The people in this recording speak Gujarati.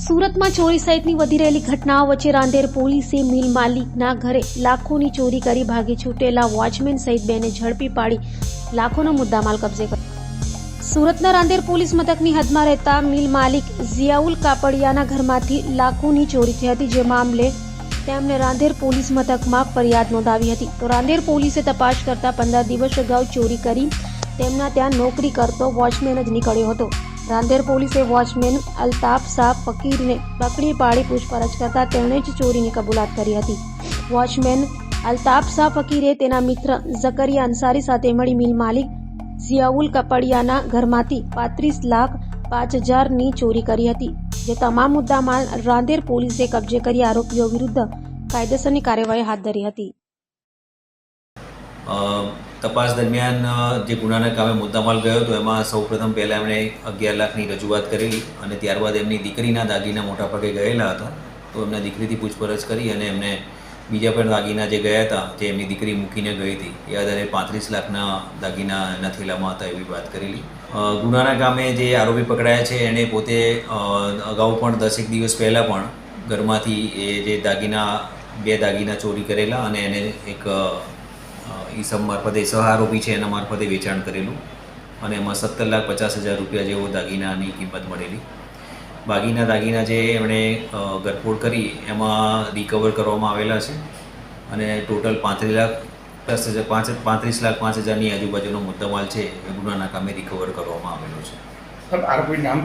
સુરતમાં ચોરી સહિતની વધી રહેલી ઘટનાઓ વચ્ચે રાંદેર પોલીસે મિલ માલિકના ઘરે લાખોની ચોરી કરી ભાગી છૂટેલા વોચમેન સહિત બેને ઝડપી પાડી લાખોનો મુદ્દામાલ કબજે કર્યો। સુરતના રાંદેર પોલીસ મથકની હદમાં રહેતા મિલ માલિક ઝિયાઉલ કાપડિયાના ઘરમાંથી લાખોની ચોરી થઈ હતી, જે મામલે તેમને રાંદેર પોલીસ મથકમાં ફરિયાદ નોંધાવી હતી। તો રાંદેર પોલીસે તપાસ કરતા 15 દિવસ અગાઉ ચોરી કરી તેમના ત્યાં નોકરી કરતો વોચમેન જ નીકળ્યો હતો। રાંદેર પોલીસે વોચમેન અલ્તાફ શાહ ફકીરને પકડી પાડી પૂછપરછ કરતા તેણે જ ચોરીની કબૂલાત કરી હતી। વોચમેન અલ્તાફ શાહ ફકીરે તેના મિત્ર ઝકરિયા અંસારી સાથે મળી મિલ માલિક ઝિયાઉલ કપડિયાના ઘરમાંથી 35,05,000ની ચોરી કરી હતી, જે તમામ મુદ્દામાલ રાંદેર પોલીસે કબજે કરી આરોપીઓ વિરુદ્ધ કાયદેસરની કાર્યવાહી હાથ ધરી હતી। તપાસ દરમિયાન જે ગુનાના કામે મુદ્દામાલ ગયો હતો એમાં સૌપ્રથમ પહેલાં એમણે 11 લાખની રજૂઆત કરેલી અને ત્યારબાદ એમની દીકરીના દાગીના મોટા ભાગે ગયેલા હતા, તો એમના દીકરીથી પૂછપરછ કરી અને એમને બીજા પણ દાગીના જે ગયા હતા જે એમની દીકરી મૂકીને ગઈ હતી એ આધારે 35 લાખના દાગીના એના થેલામાં હતા એવી વાત કરેલી। ગુનાના કામે જે આરોપી પકડાયા છે એણે પોતે અગાઉ પણ 10 દિવસ પહેલાં પણ ઘરમાંથી એ જે બે દાગીના ચોરી કરેલા અને એને એક ઈસમ મારફતે સહઆરોપી છે એના મારફતે વેચાણ કરેલું અને એમાં 17,50,000 રૂપિયા જેવો દાગીનાની કિંમત મળેલી। બાકીના દાગીના જે એમણે ગરફોડ કરી એમાં રિકવર કરવામાં આવેલા છે અને ટોટલ 35,05,000ની આજુબાજુનો મુદ્દામાલ છે એ ગુનાના કામે રિકવર કરવામાં આવેલો છે। આરોપી નામ